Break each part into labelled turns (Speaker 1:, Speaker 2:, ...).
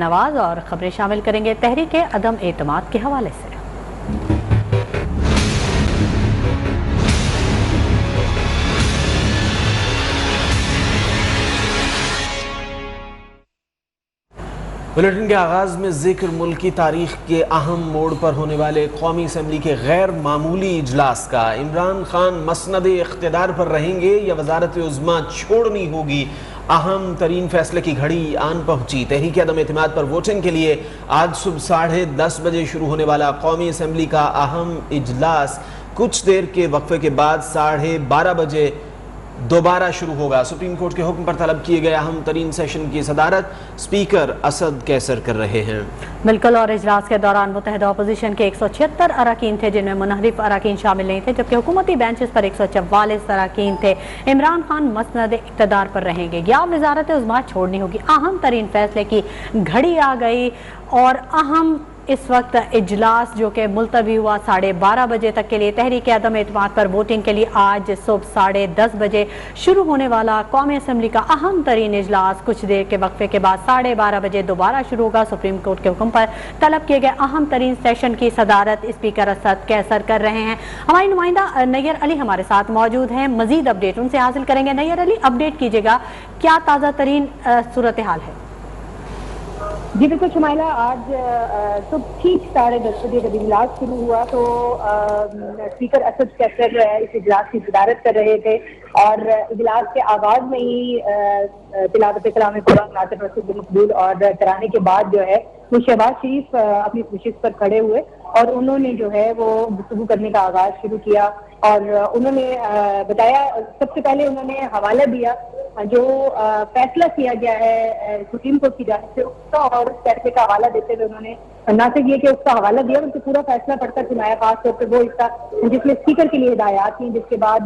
Speaker 1: नवाज और खबरें शामिल करेंगे तहरीक अदम एतमाद के हवाले से।
Speaker 2: बुलेटिन के आगाज में जिक्र मुल्क की तारीख के अहम मोड़ पर होने वाले कौमी असम्बली के गैर मामूली इजलास का। इमरान खान मसनद इख्तिदार पर रहेंगे या वजारत उज़्मा छोड़नी होगी, अहम तरीन फैसले की घड़ी आन पहुंची। तहरीक अदम एतमाद पर वोटिंग के लिए आज सुबह 10:30 बजे शुरू होने वाला कौमी असम्बली का अहम इजलास कुछ देर के वक्फे के बाद 12:30 बजे दोबारा शुरू होगा। सुप्रीम कोर्ट के हुक्म पर तलब किए गए अहम तरीन सेशन की सदारत स्पीकर असद कैसर कर रहे हैं।
Speaker 1: बिल्कुल, और इजलास के दौरान मुत्तहिदा अपोजिशन के 176 अरकान थे, जिनमें मुनहरिफ अरकान शामिल नहीं थे, जबकि हुकूमती बेंचेस पर 144 अरकान थे। इमरान खान मसनद इक़्तिदार पर रहेंगे या वजारत उज़्मा छोड़नी होगी। अहम तरीन फैसले की घड़ी आ गई और अहम इस वक्त इजलास जो कि मुलतवी हुआ 12:30 बजे तक के लिए। तहरीक अदम एतमाद पर वोटिंग के लिए आज सुबह 10:30 बजे शुरू होने वाला कौमी असम्बली का अहम तरीन इजलास कुछ देर के वक्फे के बाद 12:30 बजे दोबारा शुरू होगा। सुप्रीम कोर्ट के हुक्म पर तलब किए गए अहम तरीन सेशन की सदारत स्पीकर असद कैसर कर रहे हैं। हमारी नुमाइंदा नैयर अली हमारे साथ मौजूद हैं, मजीद अपडेट उनसे हासिल करेंगे। नैयर अली, अपडेट कीजिएगा, क्या ताज़ा तरीन सूरत हाल है?
Speaker 3: जी बिल्कुल शुमाइला, आज सुबह ठीक 10:30 बजे जब इजलास शुरू हुआ तो स्पीकर असद कैसर इस इजलास की सदारत कर रहे थे और इजलास के आगाज में ही तिलावत कलाम कुरान नातिक़ रसूल बिल मक़बूल और कराने के बाद जो है वो शहबाज शरीफ अपनी नशिस्त पर खड़े हुए और उन्होंने जो है वो गुफ्तगू करने का आगाज शुरू किया और उन्होंने बताया, सबसे पहले उन्होंने हवाला दिया जो फैसला किया गया है सुप्रीम कोर्ट की जानिब से उसका, और उस फैसले का हवाला देते हुए उन्होंने न सिर्फ ये कि उसका हवाला दिया बल्कि पूरा फैसला पढ़कर सुनाया, खासतौर पर वो हिस्सा जिसमें स्पीकर के लिए हिदायत थी, जिसके बाद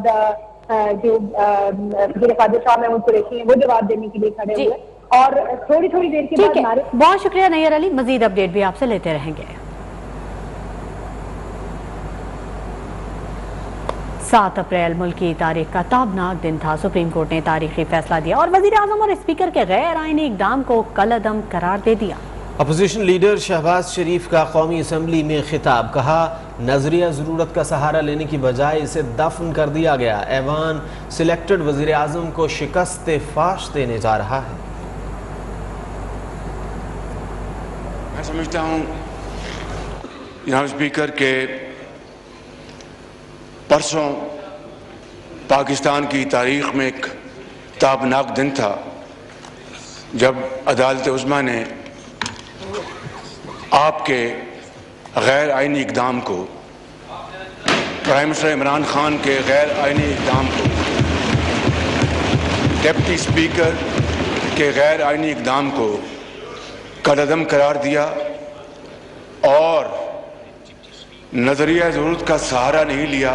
Speaker 3: जो वज़ीर क़ादिर साहब महमूद कुरैशी हैं वो जवाब देने के लिए खड़े हुए और थोड़ी देर के बाद।
Speaker 1: बहुत शुक्रिया नैयर अली, मजीद अपडेट भी आपसे लेते रहेंगे। 7 अप्रैल मुल्क की तारीख का ताबनाक दिन था। सुप्रीम कोर्ट ने तारीखी फैसला दिया और वज़ीर आज़म और स्पीकर के गैर आईनी इक़दाम को कलअदम करार दे दिया।
Speaker 2: अपोजिशन लीडर शहबाज शरीफ का कौमी असम्बली में खिताब, कहा नजरिया ज़रूरत का सहारा लेने की बजाय इसे दफन कर दिया गया। ऐवान सिलेक्टेड वज़ीर आज़म को शिकस्त फाश देने जा रहा है।
Speaker 4: मैं समझता हूँ यहाँ स्पीकर के परसों पाकिस्तान की तारीख में एक ताबनाक दिन था जब अदालत उज़्मा ने आपके गैर आइनी इक़दाम को, प्राइम मिनिस्टर इमरान खान के गैर आइनी इक़दाम को, डिप्टी स्पीकर के गैर आइनी इक़दाम को कलअदम करार दिया और नजरिया ज़रूरत का सहारा नहीं लिया।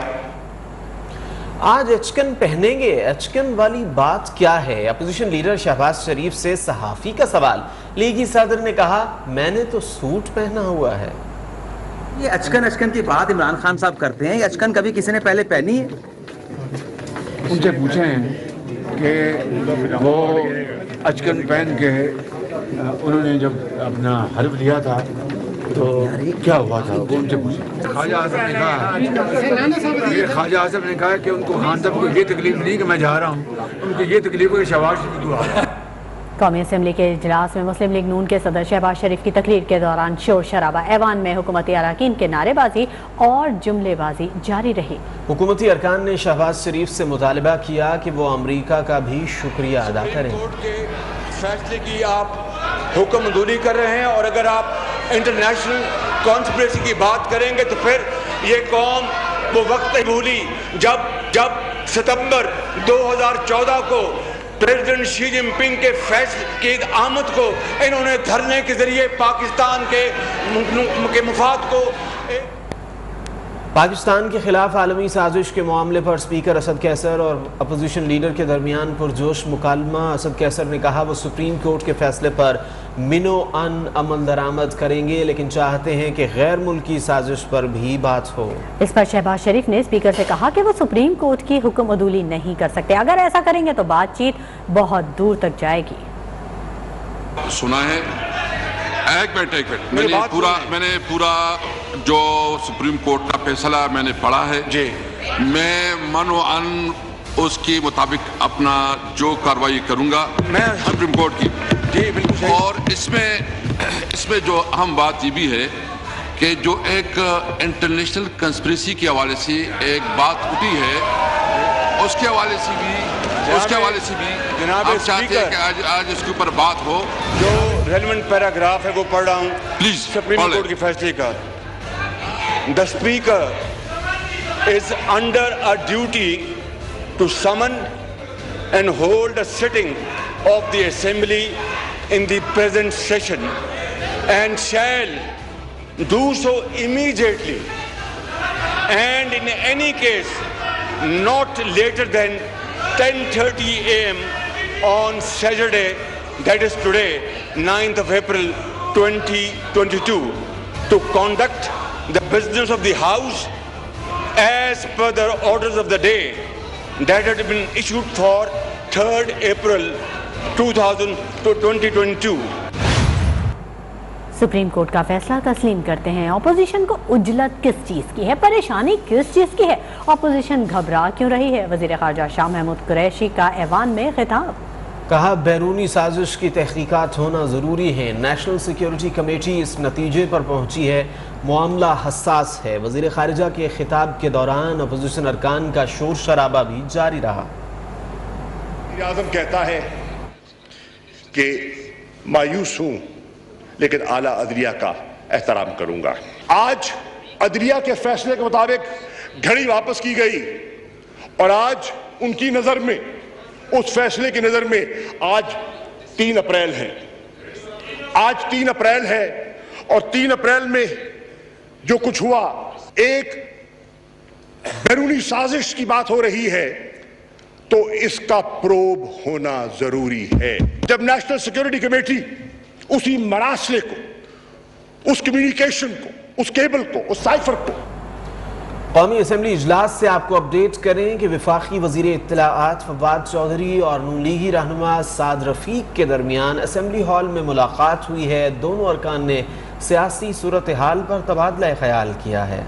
Speaker 2: आज अचकन पहनेंगे, अचकन वाली बात क्या है? अपोजिशन लीडर शहबाज शरीफ से सहाफ़ी का सवाल। लीगी सदर ने कहा, मैंने तो सूट पहना हुआ है।
Speaker 5: ये अचकन की बात इमरान खान साहब करते हैं, ये अचकन कभी किसी ने पहले पहनी है?
Speaker 6: उनसे पूछें कि वो अचकन पहन के उन्होंने जब अपना हल्फ लिया था तो क्या हुआ था, वो उनसे पूछें। ख्वाजा आज़म ने कहा कि उनको खान साहब को ये तकलीफ नहीं कि मैं जा रहा हूँ, उनको ये तकलीफ है कि शहबाज शरीफ को आ रहा है।
Speaker 1: कौमी असम्बली के इजलास में मुस्लिम लीग नून के सदर शहबाज शरीफ की तकरीर के दौरान शोर शराबा। ऐवान में हुकूमती अरकान के नारेबाजी और जुमलेबाजी जारी रही।
Speaker 2: हुकूमती अरकान ने शहबाज शरीफ से मुतालबा किया कि वो अमरीका का भी शुक्रिया अदा करें।
Speaker 4: फैसले की आप हुक्म दूरी कर रहे हैं और अगर आप इंटरनेशनल कॉन्स्पिरेसी की बात करेंगे तो फिर ये कौम वो वक्त नहीं भूली जब सितंबर 2014 को प्रेसिडेंट शी जिनपिंग के फैसले की आमद को इन्होंने धरने के जरिए पाकिस्तान के मुफाद को
Speaker 2: पाकिस्तान के खिलाफ आलमी साजिश के मामले पर स्पीकर असद कैसर और अपोजिशन लीडर के दरमियान पुरजोश मुकालमा। असद कैसर ने कहा वो सुप्रीम कोर्ट के फैसले पर मिनो अन अमल दरामद करेंगे, लेकिन चाहते हैं कि गैर मुल्की साजिश पर भी बात हो।
Speaker 1: इस पर शहबाज शरीफ ने स्पीकर से कहा कि वो सुप्रीम कोर्ट की हुक्म अदूली नहीं कर सकते, अगर ऐसा करेंगे तो बातचीत बहुत दूर तक जाएगी।
Speaker 4: सुना है
Speaker 7: ایک منٹ میں نے پورا جو سپریم کورٹ کا فیصلہ میں نے پڑھا ہے
Speaker 4: جی
Speaker 7: میں من و ان اس کے مطابق اپنا جو کارروائی کروں گا
Speaker 4: میں
Speaker 7: سپریم کورٹ کی
Speaker 4: جی بالکل صحیح.
Speaker 7: اور اس میں جو اہم بات یہ بھی ہے کہ جو ایک انٹرنیشنل کنسپریسی کے حوالے سے ایک بات اٹھی ہے اس کے حوالے سے بھی
Speaker 4: جناب
Speaker 7: ہم چاہتے ہیں کہ آج اس کے اوپر بات ہو.
Speaker 4: جو ریلیونٹ پیراگراف ہے وہ پڑھ رہا ہوں
Speaker 7: پلیز
Speaker 4: سپریم کورٹ کے فیصلے کا. The Speaker is under a duty to summon and hold a sitting of the Assembly in the present session and shall do so immediately and in any case not later than 10:30 a.m. on Saturday, that is today, 9th of April 2022, to conduct the business of the House as per the orders of the day that had been issued for 3rd April 2022.
Speaker 1: Supreme court کا فیصلہ تسلیم کرتے ہیں. Opposition کو اجلت کس چیز کی ہے, پریشانی کس چیز کی ہے, اپوزیشن گھبرا کیوں رہی ہے؟ وزیر خارجہ شاہ محمود قریشی کا ایوان میں خطاب.
Speaker 2: کہا بیرونی سازش کی تحقیقات ہونا ضروری ہے. نیشنل سیکیورٹی کمیٹی اس نتیجے پر پہنچی ہے. معاملہ حساس ہے. وزیر خارجہ کے خطاب کے دوران اپوزیشن ارکان کا شور شرابہ بھی جاری رہا.
Speaker 8: وزیر اعظم کہتا ہے کہ مایوس ہوں لیکن اعلیٰ عدلیہ کا احترام کروں گا. آج عدلیہ کے فیصلے کے مطابق گھڑی واپس کی گئی اور آج ان کی نظر میں, اس فیصلے کی نظر میں آج 3 اپریل ہے. آج 3 اپریل ہے اور 3 اپریل میں جو کچھ ہوا ایک بیرونی سازش کی بات ہو رہی ہے تو اس کا پروب ہونا ضروری ہے. جب نیشنل سیکیورٹی کمیٹی اسی مراسلے کو, اس کمیونیکیشن کو, اس کیبل کو, اس سائفر کو
Speaker 2: قومی اسمبلی اجلاس سے آپ کو اپڈیٹ کریں کہ وفاقی وزیر اطلاعات فواد چودھری اور نون لیگی رہنما سعد رفیق کے درمیان اسمبلی ہال میں ملاقات ہوئی ہے. دونوں ارکان نے سیاسی صورتحال پر تبادلہ خیال کیا ہے.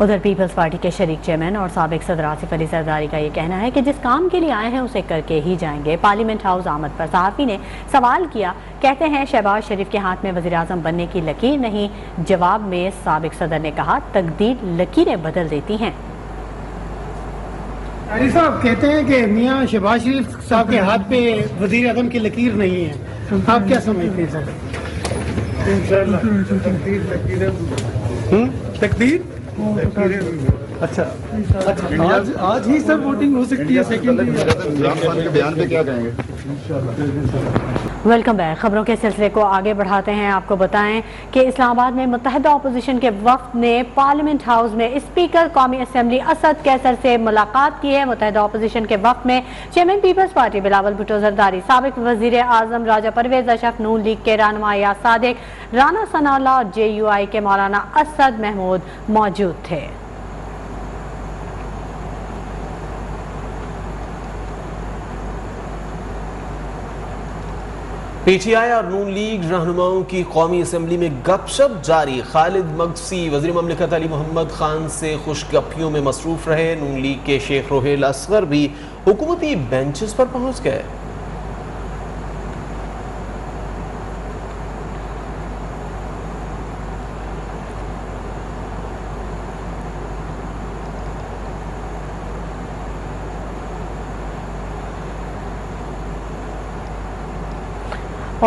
Speaker 1: ادھر پیپلز پارٹی کے شریک چیئرمین اور سابق صدر آصف علی زرداری کا یہ کہنا ہے کہ جس کام کے لیے آئے ہیں اسے کر کے ہی جائیں گے. پارلیمنٹ ہاؤس آمد پر صحافی نے سوال کیا, کہتے ہیں شہباز شریف کے ہاتھ میں وزیر اعظم بننے کی لکیر نہیں. جواب میں سابق صدر نے کہا تقدیر لکیریں بدل دیتی ہیں.
Speaker 9: علی صاحب کہتے ہیں کہ میاں شہباز شریف صاحب کے ہاتھ پہ وزیر اعظم کی لکیر نہیں ہے, آپ کیا سمجھتے ہیں سر؟ تقدیر اچھا آج ہی سب ووٹنگ ہو سکتی ہے سیکنڈ.
Speaker 1: Welcome back. خبروں کے سلسلے کو آگے بڑھاتے ہیں. آپ کو بتائیں کہ اسلام آباد میں متحدہ اپوزیشن کے وفد نے پارلیمنٹ ہاؤس میں اسپیکر قومی اسمبلی اسد کیسر سے ملاقات کی ہے. متحدہ اپوزیشن کے وفد میں chairman peoples party Bilawal Bhutto Zardari, سابق وزیر اعظم راجہ پرویز اشرف, نون لیگ کے رہنما ایاز صادق, رانا ثناء اللہ اور JUI کے مولانا اسد محمود موجود تھے.
Speaker 2: PTI اور نون لیگ رہنماؤں کی قومی اسمبلی میں گپ شپ جاری. خالد مقدسی وزیر مملکت علی محمد خان سے خوش گپیوں میں مصروف رہے. نون لیگ کے شیخ روحیل اصغر بھی حکومتی بینچز پر پہنچ گئے.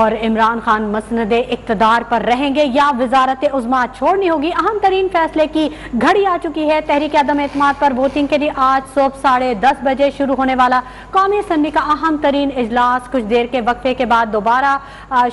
Speaker 1: اور عمران خان مسند اقتدار پر رہیں گے یا وزارت عظمیٰ چھوڑنی ہوگی؟ اہم ترین فیصلے کی گھڑی آ چکی ہے. تحریک عدم اعتماد پر ووٹنگ کے لیے آج صبح 10:30 بجے شروع ہونے والا قومی اسمبلی کا اہم ترین اجلاس کچھ دیر کے وقفے کے بعد دوبارہ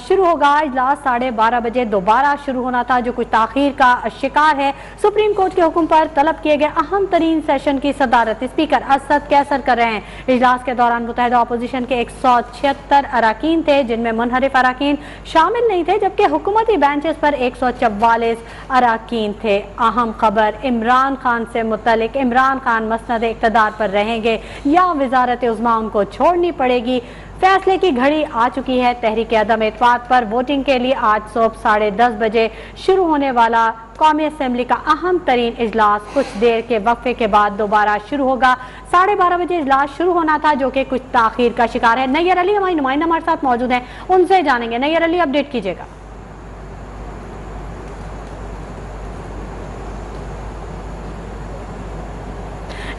Speaker 1: شروع ہوگا. اجلاس 12:30 بجے دوبارہ شروع ہونا تھا جو کچھ تاخیر کا شکار ہے. سپریم کورٹ کے حکم پر طلب کیے گئے اہم ترین سیشن کی صدارت اسپیکر اسد کیسر کر رہے ہیں. اجلاس کے دوران متحدہ اپوزیشن کے 176 اراکین تھے جن میں منحرف मुनहरिफ अराकीन शामिल नहीं थे, जबकि हुकूमती बेंचेस पर 144 अराकीन थे। अहम खबर इमरान खान से मुतल्लिक, इमरान खान मसनद इक़्तिदार पर रहेंगे या वज़ारत उज़्मा उनको छोड़नी पड़ेगी, फैसले की घड़ी आ चुकी है। तहरीक अदम इत्तेफाक पर वोटिंग के लिए आज सुबह 10:30 बजे शुरू होने वाला कौमी असम्बली का अहम तरीन इजलास कुछ देर के वक्फे के बाद दोबारा शुरू होगा। 12:30 बजे इजलास शुरू होना था, जो कि कुछ ताखीर का शिकार है। नैयर अली हमारी नुमाइंदा हमारे साथ मौजूद हैं, उनसे जानेंगे। नैयर अली, अपडेट कीजिएगा।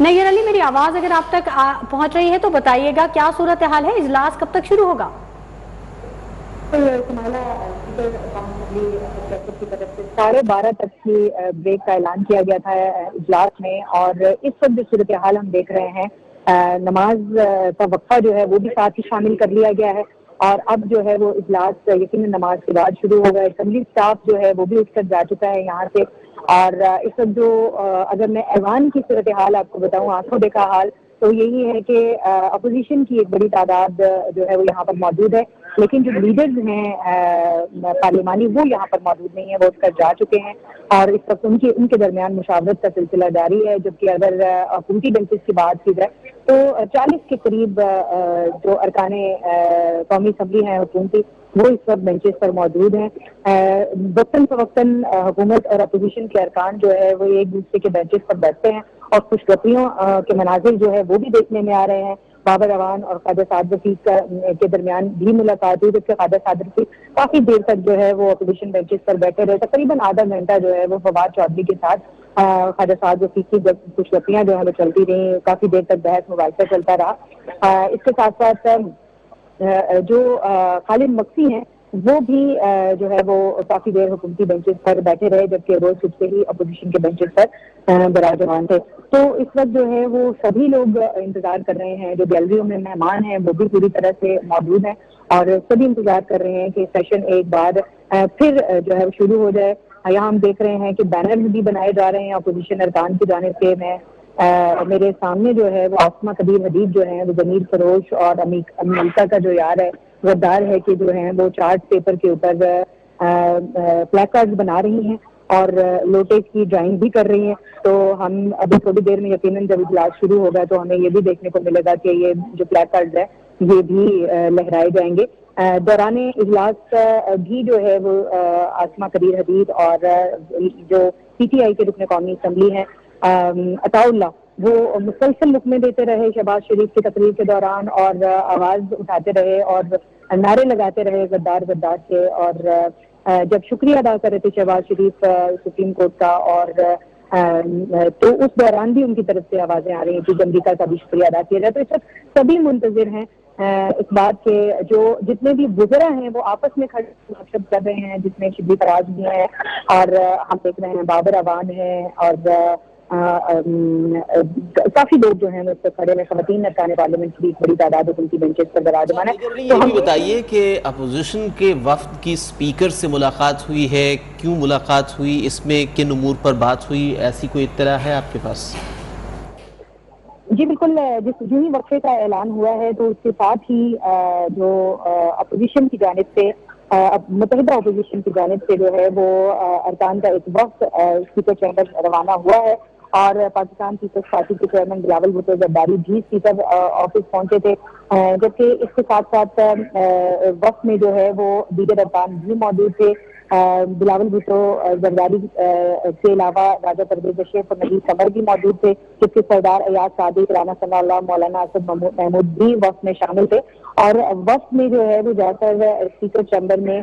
Speaker 1: नैयर अली, मेरी आवाज अगर आप तक पहुंच रही है तो बताइएगा, क्या सूरत हाल है, इजलास कब तक शुरू होगा?
Speaker 3: 12:30 तक की ब्रेक का ऐलान किया गया था इजलास में, और इस वक्त जो सूरत हाल हम देख रहे हैं, नमाज का वक्फा जो है वो भी साथ ही शामिल कर लिया गया है, और अब जो है वो इजलास यकीनन नमाज के बाद शुरू होगा। असेंबली स्टाफ जो है वो भी उठकर जा चुका है यहाँ से, और इस वक्त जो अगर मैं ऐवान की सूरत हाल आपको बताऊँ, आंखों देखा हाल, तो यही है कि अपोजिशन की एक बड़ी तादाद जो है वो यहाँ पर मौजूद है, लेकिन जो लीडर्स हैं पार्लिमानी वो यहाँ पर मौजूद नहीं है, वो उठकर जा चुके हैं, और इस वक्त उनके दरमियान मुशावरत का सिलसिला जारी है। जबकि अगर हुकूमती बेंचेस की बात की जाए तो 40 के करीब जो अरकाने कौमी असम्बली हैं हुकूमती, वो इस वक्त बेंचेस पर मौजूद हैं। वक्तन फवक्तन हुकूमत और अपोजिशन के अरकान जो है वो एक दूसरे के बेंचेस पर बैठते हैं, और खुशगपियों के मनाजिर जो है वो भी देखने में आ रहे हैं। बाबर अवान और ख्वाजा साद रफीक के दरमियान भी मुलाकात हुई, जबकि ख्वाजा साद रफीक काफी देर तक जो है वो अपोजिशन बेंचेस पर बैठे रहे। तकरीबन आधा घंटा जो है वो फवाद चौधरी के साथ ख्वाजा साद रफीक की खुशगपियां जो है वो चलती रही, काफी देर तक बहस मुबाहिसा चलता रहा। इसके साथ साथ जो खालिद मक्सी हैं वो भी जो है वो काफी देर हुकूमती बेंचेस पर बैठे रहे, जबकि रोज सुबह से ही अपोजिशन के बेंचेस पर विराजमान थे। तो इस वक्त जो है वो सभी लोग इंतजार कर रहे हैं, जो गैलरियों में मेहमान हैं वो भी पूरी तरह से मौजूद हैं, और सभी इंतजार कर रहे हैं कि सेशन एक बार फिर जो है शुरू हो जाए। यहाँ हम देख रहे हैं कि बैनर्स भी बनाए जा रहे हैं अपोजिशन अरकान की जानिब से। मेरे सामने जो है वो आसमा कबीर हदीद जो है वो जमीर फरोश और अमीका का जो यार है गद्दार है कि जो है वो चार्ट पेपर के ऊपर प्लेकार्ड्स बना रही हैं और लोटे की ड्राइंग भी कर रही हैं। तो हम अभी थोड़ी देर में यकीनन जब इजलास शुरू होगा तो हमें ये भी देखने को मिलेगा कि ये जो प्लेकार्ड्स है ये भी लहराए जाएंगे। दौरान इजलास भी जो है वो आसमा कबीर हदीद और जो PTI के रुकन कौमी असम्बली हैं अताउल्लाह, वो मुसलसल लुकमे देते रहे शहबाज शरीफ की तकरीर के दौरान, और आवाज उठाते रहे और नारे लगाते रहे गद्दार गद्दार के। और जब शुक्रिया अदा कर रहे थे शहबाज शरीफ सुप्रीम कोर्ट का, और तो उस दौरान भी उनकी तरफ से आवाजें आ रही हैं कि अमरीका का भी शुक्रिया अदा किया जाए। तो इस वक्त सभी मुंतजिर हैं इस बात के, जो जितने भी बुजुर्ग हैं वो आपस में खड़े बातचीत कर रहे हैं, जिसमें शिबली फराज भी हैं, और हम देख रहे हैं बाबर अवान है, और काफी लोग जो हैं उस पर खड़े हैं। खवातीन अरकान पार्लियामेंट की बड़ी तादाद उनकी बेंचेस पर विराजमान है।
Speaker 2: ये भी बताइए कि अपोजिशन के वफ्द की स्पीकर से मुलाकात हुई है, क्यों मुलाकात हुई, इसमें किन उमूर पर बात हुई, ऐसी कोई इत्तला है आपके पास?
Speaker 3: जी बिल्कुल, जिस यूं ही वक्फे का ऐलान हुआ है तो उसके साथ ही जो अपोजिशन की जानिब से मुतहिदा अपोजिशन की जानिब से जो है वो अरकान का एक वक्त स्पीकर चैम्बर रवाना हुआ है, और पाकिस्तान पीपल्स पार्टी के चेयरमैन बिलावल भुट्टो जरदारी भी स्पीकर ऑफिस पहुंचे थे। जबकि इसके साथ साथ वक्त में जो है वो दीगर अरकान भी मौजूद थे। बिलावल भुट्टो जरदारी के अलावा राजा परवेज शेख और नबी कमर भी मौजूद थे, जबकि सरदार अयाज सादिक, राना सनाउल्लाह, मौलाना असद महमूद भी वक्त में शामिल थे। और वक्त में जो है वो जाकर स्पीकर चैम्बर में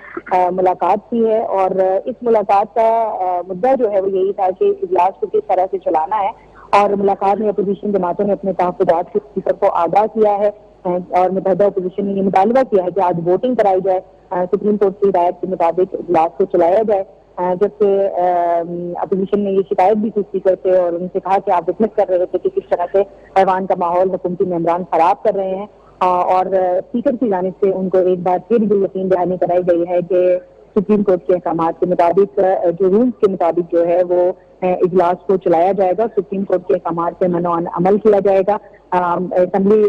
Speaker 3: मुलाकात की है, और इस मुलाकात का मुद्दा जो है वो यही था कि इजलास को किस तरह से चलाना है। और मुलाकात में अपोजिशन जमातों ने अपने तहफ़्फ़ुज़ात से स्पीकर को आगाह किया है, और मुतहदा अपोजिशन ने ये मुतालबा किया है कि आज वोटिंग कराई जाए, सुप्रीम कोर्ट की हिदायत के मुताबिक इजलास को चलाया जाए। जबकि अपोजिशन ने ये शिकायत भी की स्पीकर से, और उनसे कहा कि आप विटनेस कर रहे थे कि किस तरह से ऐवान का माहौल हुकूमती मेंबरान खराब कर रहे हैं, और स्पीकर की जानिब से उनको एक बार फिर भी यकीन दहानी कराई गई है कि सुप्रीम कोर्ट के अहकामात के मुताबिक जो रूल्स के मुताबिक जो है वो इजलास को चलाया जाएगा। सुप्रीम कोर्ट के अहकामात पे मनो अमल किया जाएगा। असेंबली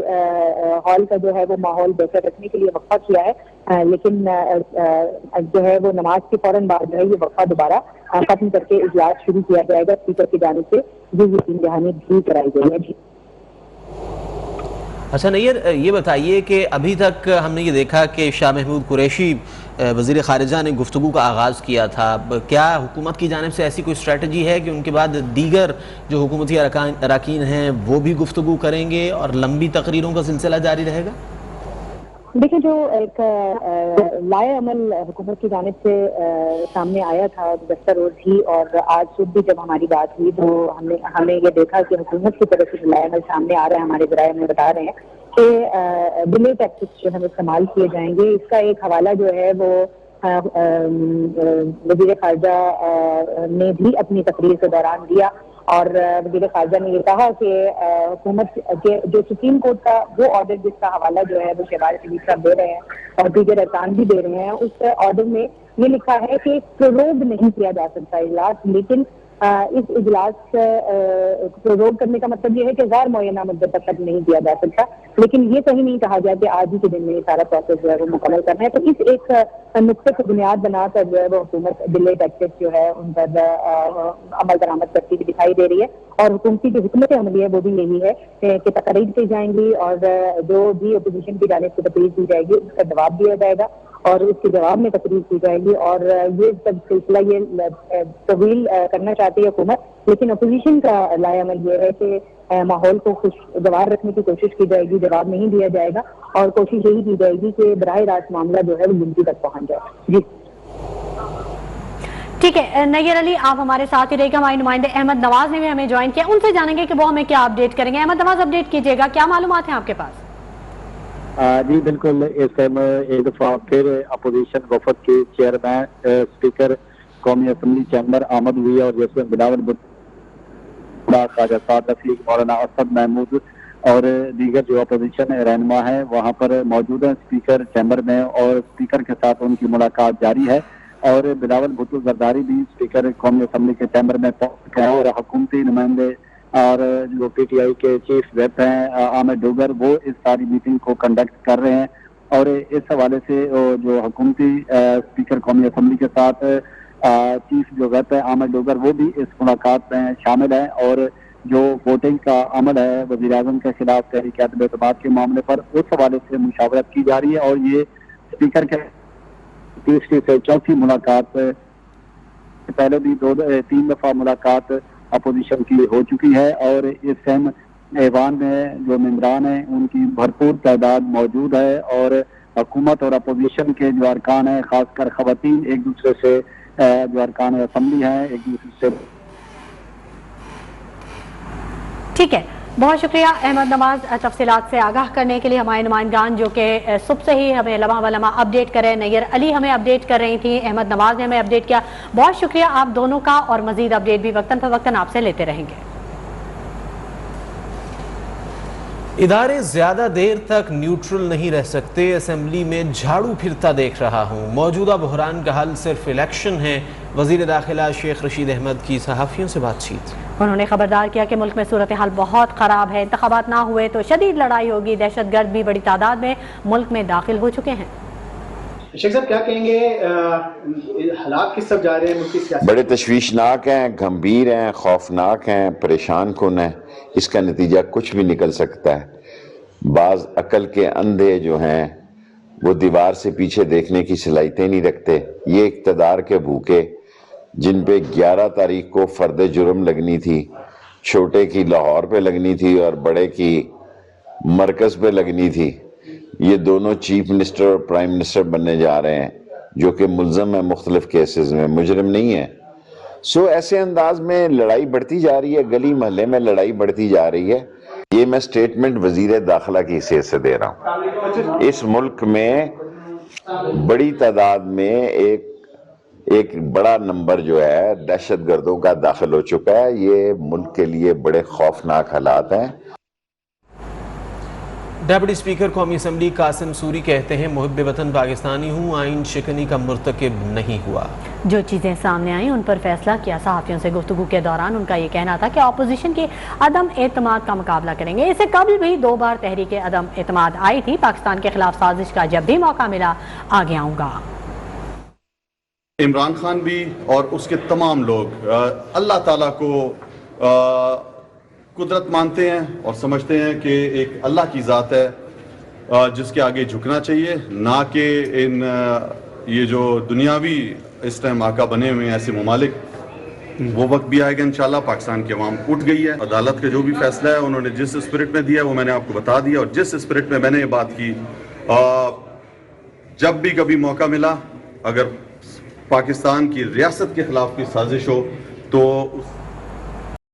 Speaker 3: हॉल का जो है वो माहौल बेहतर रखने के लिए वक्फा किया है, लेकिन जो है वो नमाज के फौरन बाद जो है ये वक्फा दोबारा खत्म करके इजलास शुरू किया जाएगा। स्पीकर की जानिब से ये यकीन दहानी भी कराई गई है। जी
Speaker 2: अच्छा नैयर, ये बताइए कि अभी तक हमने ये देखा कि शाह महमूद कुरैशी वज़ीर ख़ारिजा ने गुफ्तगू का आगाज़ किया था। क्या हुकूमत की जानिब से ऐसी कोई स्ट्रेटजी है कि उनके बाद दीगर जो हुकूमती अरकान हैं वो भी गुफ्तगू करेंगे और लंबी तकरीरों का सिलसिला जारी रहेगा?
Speaker 3: देखिए, जो एक लाए अमल हुकूमत की जानिब से सामने आया था गुज़श्ता रोज़ ही और आज सुबह भी जब हमारी बात हुई तो हमने ये देखा कि हुकूमत की तरफ से लाए अमल सामने आ रहा है। हमारे ज़राए में बता रहे हैं कि डिले टैक्टिक्स जो हम इस्तेमाल किए जाएंगे। इसका एक हवाला जो है वो वज़ीर ख़ारिजा ने भी अपनी तकरीर के दौरान दिया और वज़ीर ख़ारिजा ने ये कहा कि हुकूमत के जो सुप्रीम कोर्ट का वो ऑर्डर जिसका हवाला जो है वो शहबाज शरीफ साहब दे रहे हैं और दीगर अरकान भी दे रहे हैं, उस ऑर्डर में ये लिखा है कि प्रोरोग नहीं किया जा सकता इजलास, लेकिन इस इजलास प्रोरोग करने का मतलब ये है कि गैर मुअय्यना मुद्दत तक नहीं दिया जा सकता, लेकिन ये कहीं नहीं कहा गया कि आज ही के दिन में ये सारा प्रोसेस जो है वो मुकम्मल करना है। तो इस एक नुक्ते को बुनियाद बनाकर जो है वो हुकूमत डिले टैक्टिक्स जो है उन पर अमल दरामद करती हुई दिखाई दे रही है और हुकूमती जो हिकमत अमली है वो भी यही है कि तकरीर की जाएंगी और जो भी अपोजिशन की जानिब से तकरीर की जाएगी उसका जवाब दिया जाएगा और उसके जवाब में तकरीर की जाएगी और ये सब सिलसिला ये तवील करना चाहती है हुकूमत, लेकिन अपोजिशन का लाए अमल ये है कि माहौल को खुशगवार रखने की कोशिश की जाएगी, जवाब नहीं दिया जाएगा और कोशिश यही की जाएगी कि बराह रास्त मामला जो है वो गिनती तक पहुंच जाए। जी
Speaker 1: ठीक है नैयर अली, आप हमारे साथ ही रहेगा। हमारे नुमाइंदे अहमद नवाज ने भी हमें ज्वाइन किया, उनसे जानेंगे कि वो हमें क्या अपडेट करेंगे। अहमद नवाज, अपडेट कीजिएगा, क्या मालूमात हैं आपके पास?
Speaker 10: जी बिल्कुल, इस टाइम एक दफा फिर अपोजिशन वफद के चेयरमैन स्पीकर कौमी असम्बली चैम्बर आमद हुई और जिसमें बिलावल भुट्टो, ख्वाजा साद रफीक, मौलाना असद महमूद और दीगर जो अपोजिशन रहनुमा है वहाँ पर मौजूद हैं स्पीकर चैम्बर में और स्पीकर के साथ उनकी मुलाकात जारी है और बिलावल भुट्टो जरदारी भी स्पीकर कौमी असम्बली के चैम्बर में पहुंच गए और हुकूमती नुमाइंदे और जो PTI के चीफ व्हिप हैं आमिर डोगर, वो इस सारी मीटिंग को कंडक्ट कर रहे हैं और इस हवाले से जो हुकूमती स्पीकर कौमी असम्बली के साथ चीफ जो व्हिप है आमिर डोगर, वो भी इस मुलाकात में शामिल है और जो वोटिंग का अमल है वज़ीर आज़म के खिलाफ तहरीक अदम एतमाद के मामले पर, उस हवाले से मुशावरत की जा रही है और ये स्पीकर के तीसरी से चौथी मुलाकात, पहले भी 3 दफा मुलाकात अपोजिशन की हो चुकी है और इस टाइम ऐवान में जो मेंबरान हैं उनकी भरपूर तादाद मौजूद है और हुकूमत और अपोजिशन के जो अरकान हैं, खासकर खवातीन, एक दूसरे से जो अरकान असम्बली हैं एक दूसरे से।
Speaker 1: ठीक है, बहुत शुक्रिया अहमद नवाज तफसीलात से आगाह करने के लिए। हमारे नुमाइंदान जो कि सुबह से ही हमें लम्हा व लम्हा अपडेट कर रहे हैं, नैयर अली हमें अपडेट कर रही थी, अहमद नवाज ने हमें अपडेट किया। बहुत शुक्रिया आप दोनों का और मजीद अपडेट भी वक्तन फवक्तन आपसे लेते रहेंगे।
Speaker 2: इदारे ज्यादा देर तक न्यूट्रल नहीं रह सकते, असेंबली में झाड़ू फिरता देख रहा हूँ। मौजूदा बहरान का हल सिर्फ इलेक्शन है। वजीर दाखिला शेख रशीद अहमद की सहाफ़ियों से बातचीत।
Speaker 1: उन्होंने खबरदार किया कि मुल्क में सूरत हाल बहुत ख़राब है, इंतखाबात ना हुए तो शदीद लड़ाई होगी। दहशत गर्द भी बड़ी तादाद में मुल्क में दाखिल हो चुके हैं।
Speaker 11: शेख साहब क्या कहेंगे, हालात किस तरफ जा रहे हैं? मुल्क की सियासत
Speaker 12: बड़े तशवीशनाक हैं, गंभीर हैं, खौफनाक हैं, परेशान कुन हैं। इसका नतीजा कुछ भी निकल सकता है। बाज अकल के अंधे जो हैं वो दीवार से पीछे देखने की सलाहियतें नहीं रखते। ये इक़्तिदार के भूखे जिन पे 11 तारीख को फर्द जुर्म लगनी थी, छोटे की लाहौर पे लगनी थी और बड़े की मरकज़ पे लगनी थी, ये दोनों चीफ मिनिस्टर और प्राइम मिनिस्टर बनने जा रहे हैं जो कि मुल्ज़म है मुख्तलिफ केसेस में, मुजरिम नहीं है। सो ऐसे अंदाज में लड़ाई बढ़ती जा रही है, गली महल्ले में लड़ाई बढ़ती जा रही है। ये मैं स्टेटमेंट वजीर दाखिला की हैसियत से दे रहा हूँ। इस मुल्क में बड़ी तादाद में एक बड़ा नंबर जो है दहशत गर्दों का दाखिल हो चुका है। ये मुल्क के लिए बड़े खौफनाक हालात हैं।
Speaker 2: डेप्यूटी स्पीकर कौमी असम्बली कासिम सूरी कहते हैं मुहिब वतन पाकिस्तानी हूँ, आइन शिकनी का मुर्तकिब नहीं हुआ।
Speaker 1: जो चीज़ें सामने आई उन पर फैसला किया। सहाफ़ियों से गुफ्तगू के दौरान उनका ये कहना था कि अपोजिशन की अदम एतमाद का मुकाबला करेंगे। इससे कबल भी 2 बार तहरीक अदम एतमाद आई थी। पाकिस्तान के खिलाफ साजिश का जब भी मौका मिला आगे आऊँगा।
Speaker 13: इमरान खान भी और उसके तमाम लोग अल्लाह ताला को कुदरत मानते हैं और समझते हैं कि एक अल्लाह की ज़ात है जिसके आगे झुकना चाहिए, ना कि इन ये जो दुनियावी इस टाइम आका बने हुए हैं ऐसे ममालिक। वो वक्त भी आएगा इंशाल्लाह। पाकिस्तान की अवाम उठ गई है। अदालत का जो भी फैसला है उन्होंने जिस स्पिरिट में दिया है वो मैंने आपको बता दिया, और जिस स्पिरिट में मैंने ये बात की, जब भी कभी मौका मिला, अगर पाकिस्तान की रियासत के खिलाफ कोई साजिश हो तो